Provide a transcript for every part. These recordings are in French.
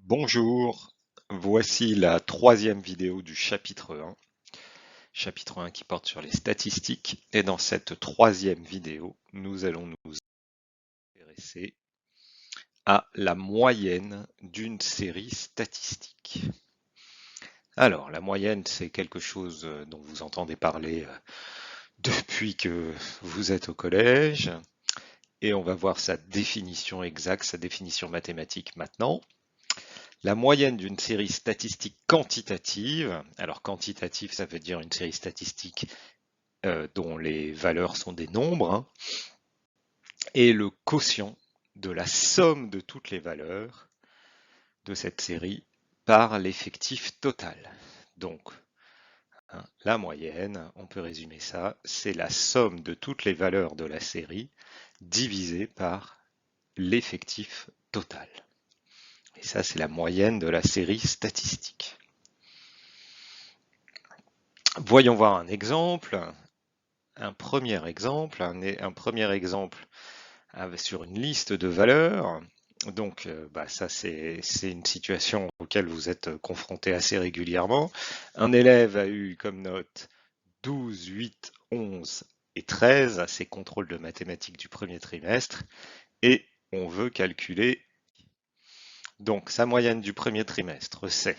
Bonjour, voici la troisième vidéo du chapitre 1 qui porte sur les statistiques. Et dans cette troisième vidéo, nous allons nous intéresser à la moyenne d'une série statistique. Alors, la moyenne, c'est quelque chose dont vous entendez parler depuis que vous êtes au collège. Et on va voir sa définition exacte, sa définition mathématique maintenant. La moyenne d'une série statistique quantitative, alors quantitative ça veut dire une série statistique dont les valeurs sont des nombres, hein, est le quotient de la somme de toutes les valeurs de cette série par l'effectif total. Donc, hein, la moyenne, on peut résumer ça, c'est la somme de toutes les valeurs de la série divisée par l'effectif total. Et ça, c'est la moyenne de la série statistique. Voyons voir un exemple. Un premier exemple sur une liste de valeurs. Donc, ça, c'est une situation auquel vous êtes confronté assez régulièrement. Un élève a eu comme note 12, 8, 11 et 13 à ses contrôles de mathématiques du premier trimestre et on veut calculer donc sa moyenne du premier trimestre, c'est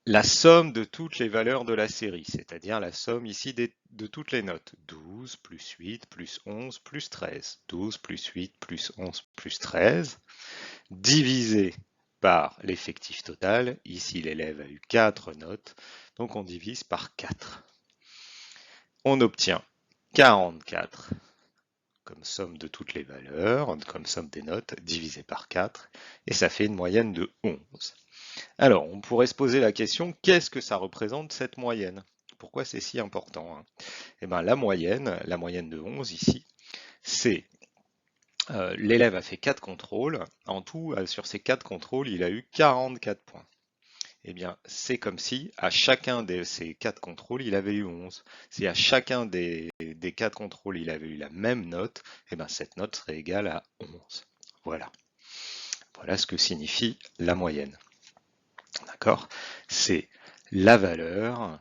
la somme de toutes les valeurs de la série, c'est-à-dire la somme ici de toutes les notes. 12 plus 8 plus 11 plus 13. 12 plus 8 plus 11 plus 13, divisé par l'effectif total. Ici, l'élève a eu 4 notes, donc on divise par 4. On obtient 44 comme somme de toutes les valeurs, comme somme des notes, divisé par 4, et ça fait une moyenne de 11. Alors, on pourrait se poser la question, qu'est-ce que ça représente cette moyenne? Pourquoi c'est si important, hein? Eh bien, la moyenne de 11 ici, c'est l'élève a fait 4 contrôles. En tout, sur ces 4 contrôles, il a eu 44 points. Eh bien, c'est comme si à chacun de ces 4 contrôles, il avait eu 11. Si à chacun des 4 contrôles, il avait eu la même note, eh bien, cette note serait égale à 11. Voilà. Voilà ce que signifie la moyenne. D'accord? C'est la valeur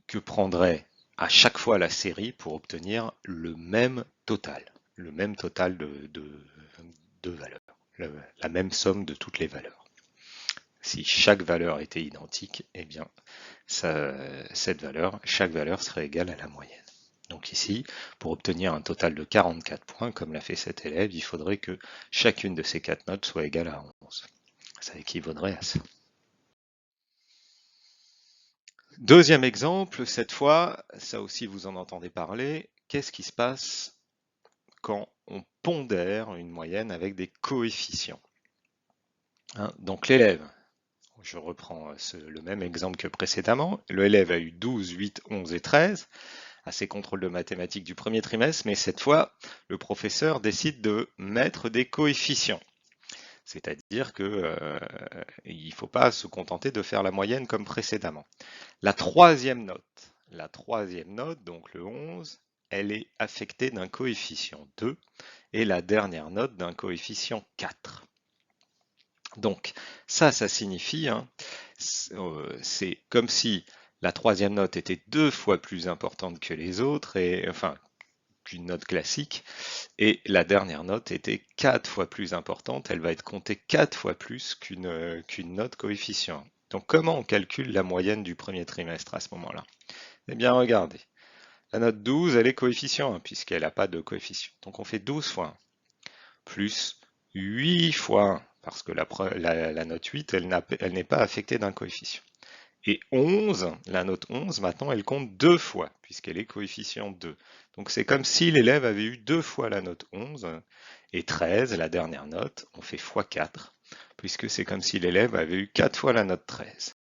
que prendrait à chaque fois la série pour obtenir le même total de valeurs, la même somme de toutes les valeurs. Si chaque valeur était identique, eh bien, chaque valeur serait égale à la moyenne. Donc ici, pour obtenir un total de 44 points, comme l'a fait cet élève, il faudrait que chacune de ces 4 notes soit égale à 11. Ça équivaudrait à ça. Deuxième exemple, cette fois, ça aussi vous en entendez parler, qu'est-ce qui se passe quand on pondère une moyenne avec des coefficients? Hein, donc l'élève, je reprends le même exemple que précédemment, l'élève a eu 12, 8, 11 et 13 à ses contrôles de mathématiques du premier trimestre, mais cette fois, le professeur décide de mettre des coefficients. C'est-à-dire qu'il ne faut pas se contenter de faire la moyenne comme précédemment. La troisième note, donc le 11, elle est affectée d'un coefficient 2 et la dernière note d'un coefficient 4. Donc ça signifie, hein, c'est comme si la troisième note était 2 fois plus importante que les autres, et enfin qu'une note classique, et la dernière note était 4 fois plus importante, elle va être comptée 4 fois plus qu'une note coefficient. Donc comment on calcule la moyenne du premier trimestre à ce moment-là? Eh bien regardez, la note 12 elle est coefficient 1 puisqu'elle n'a pas de coefficient. Donc on fait 12 fois 1, plus 8 fois 1, parce que la note 8 elle n'est pas affectée d'un coefficient. Et 11, la note 11, maintenant, elle compte 2 fois, puisqu'elle est coefficient 2. Donc c'est comme si l'élève avait eu 2 fois la note 11, et 13, la dernière note, on fait x 4, puisque c'est comme si l'élève avait eu 4 fois la note 13.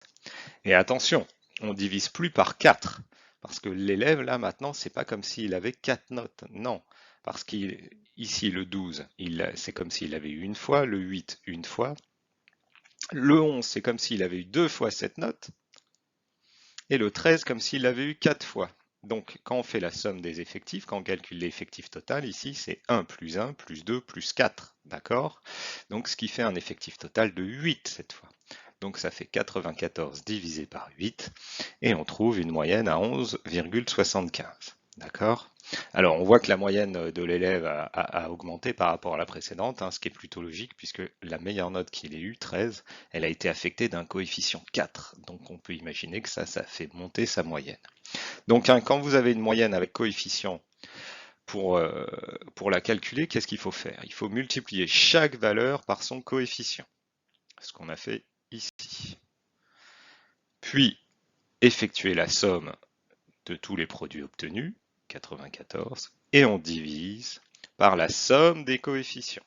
Et attention, on ne divise plus par 4, parce que l'élève, là, maintenant, c'est pas comme s'il avait 4 notes, non. Parce qu'ici, le 12, c'est comme s'il avait eu une fois, le 8, une fois. Le 11, c'est comme s'il avait eu 2 fois cette note, et le 13 comme s'il l'avait eu 4 fois. Donc, quand on fait la somme des effectifs, quand on calcule l'effectif total, ici, c'est 1 plus 1 plus 2 plus 4, d'accord? Donc, ce qui fait un effectif total de 8 cette fois. Donc, ça fait 94 divisé par 8, et on trouve une moyenne à 11,75, d'accord? Alors, on voit que la moyenne de l'élève a augmenté par rapport à la précédente, hein, ce qui est plutôt logique, puisque la meilleure note qu'il ait eue, 13, elle a été affectée d'un coefficient 4. Donc, on peut imaginer que ça fait monter sa moyenne. Donc, hein, quand vous avez une moyenne avec coefficient, pour la calculer, qu'est-ce qu'il faut faire? Il faut multiplier chaque valeur par son coefficient, ce qu'on a fait ici. Puis, effectuer la somme de tous les produits obtenus, 94, et on divise par la somme des coefficients.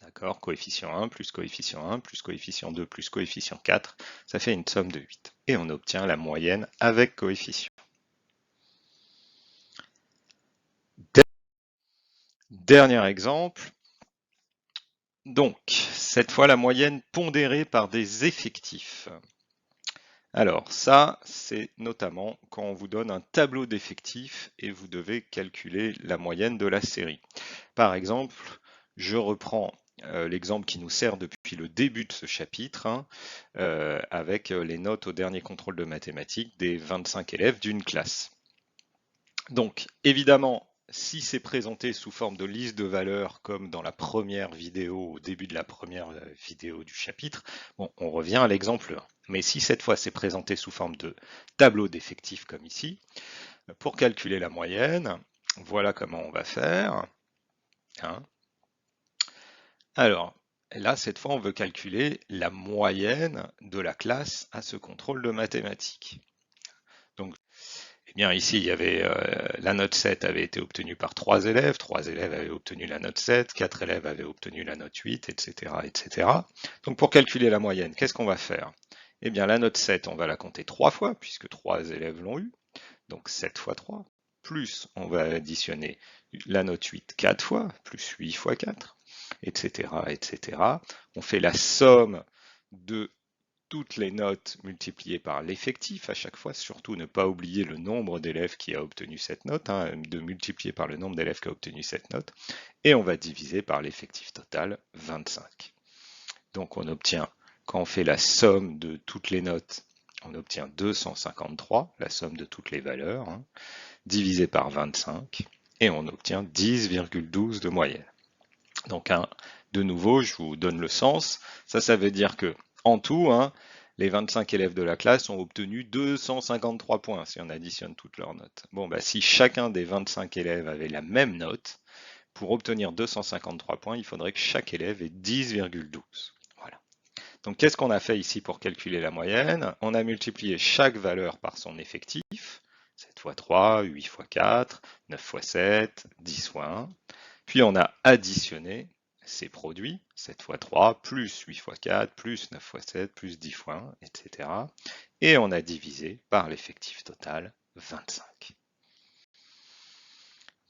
D'accord? Coefficient 1 plus coefficient 1 plus coefficient 2 plus coefficient 4, ça fait une somme de 8. Et on obtient la moyenne avec coefficient. Dernier exemple. Donc, cette fois la moyenne pondérée par des effectifs. Alors ça, c'est notamment quand on vous donne un tableau d'effectifs et vous devez calculer la moyenne de la série. Par exemple, je reprends l'exemple qui nous sert depuis le début de ce chapitre, hein, avec les notes au dernier contrôle de mathématiques des 25 élèves d'une classe. Donc, évidemment, si c'est présenté sous forme de liste de valeurs, comme dans la première vidéo, au début de la première vidéo du chapitre, bon, on revient à l'exemple 1. Mais si cette fois c'est présenté sous forme de tableau d'effectifs, comme ici, pour calculer la moyenne, voilà comment on va faire. Hein. Alors, là, cette fois, on veut calculer la moyenne de la classe à ce contrôle de mathématiques. Donc, eh bien, ici, il y avait la note 7 avait été obtenue par 3 élèves avaient obtenu la note 7, 4 élèves avaient obtenu la note 8, etc., etc. Donc, pour calculer la moyenne, qu'est-ce qu'on va faire? Eh bien, la note 7, on va la compter 3 fois, puisque 3 élèves l'ont eu, donc 7 fois 3, plus on va additionner la note 8 4 fois, plus 8 fois 4, etc., etc. On fait la somme de toutes les notes multipliées par l'effectif à chaque fois, surtout ne pas oublier le nombre d'élèves qui a obtenu cette note, hein, de multiplier par le nombre d'élèves qui a obtenu cette note, et on va diviser par l'effectif total, 25. Donc on obtient, quand on fait la somme de toutes les notes, on obtient 253, la somme de toutes les valeurs, hein, divisé par 25, et on obtient 10,12 de moyenne. Donc de nouveau, je vous donne le sens, ça veut dire que en tout, hein, les 25 élèves de la classe ont obtenu 253 points si on additionne toutes leurs notes. Bon, bah, si chacun des 25 élèves avait la même note, pour obtenir 253 points, il faudrait que chaque élève ait 10,12. Voilà. Donc qu'est-ce qu'on a fait ici pour calculer la moyenne? On a multiplié chaque valeur par son effectif, 7 fois 3, 8 fois 4, 9 fois 7, 10 fois 1. Puis on a additionné ces produits, 7 fois 3, plus 8 fois 4, plus 9 fois 7, plus 10 fois 1, etc. Et on a divisé par l'effectif total, 25.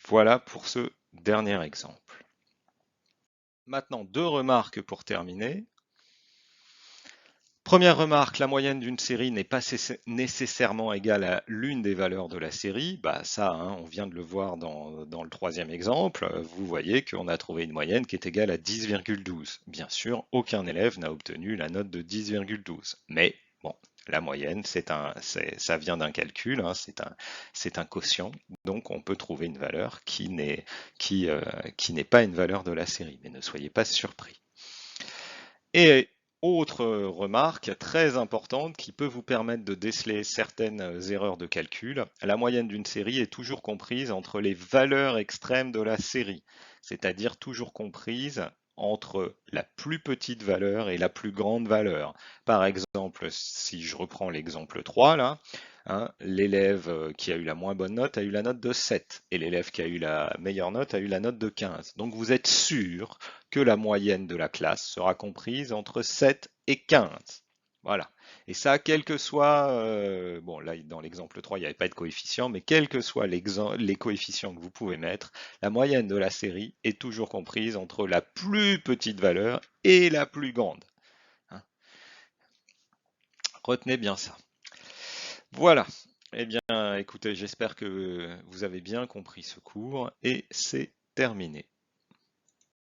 Voilà pour ce dernier exemple. Maintenant, deux remarques pour terminer. Première remarque, la moyenne d'une série n'est pas nécessairement égale à l'une des valeurs de la série. Bah ça, hein, on vient de le voir dans le troisième exemple. Vous voyez qu'on a trouvé une moyenne qui est égale à 10,12. Bien sûr, aucun élève n'a obtenu la note de 10,12. Mais bon, la moyenne, ça vient d'un calcul, hein, c'est un quotient. Donc on peut trouver une valeur qui n'est pas une valeur de la série. Mais ne soyez pas surpris. Et autre remarque très importante qui peut vous permettre de déceler certaines erreurs de calcul, la moyenne d'une série est toujours comprise entre les valeurs extrêmes de la série, c'est-à-dire toujours comprise entre la plus petite valeur et la plus grande valeur. Par exemple, si je reprends l'exemple 3 là, hein, l'élève qui a eu la moins bonne note a eu la note de 7 et l'élève qui a eu la meilleure note a eu la note de 15. Donc vous êtes sûr que la moyenne de la classe sera comprise entre 7 et 15. Voilà. Et ça, quel que soit, bon là dans l'exemple 3, il n'y avait pas de coefficient, mais quels que soient les coefficients que vous pouvez mettre, la moyenne de la série est toujours comprise entre la plus petite valeur et la plus grande. Hein. Retenez bien ça. Voilà. Eh bien, écoutez, j'espère que vous avez bien compris ce cours et c'est terminé.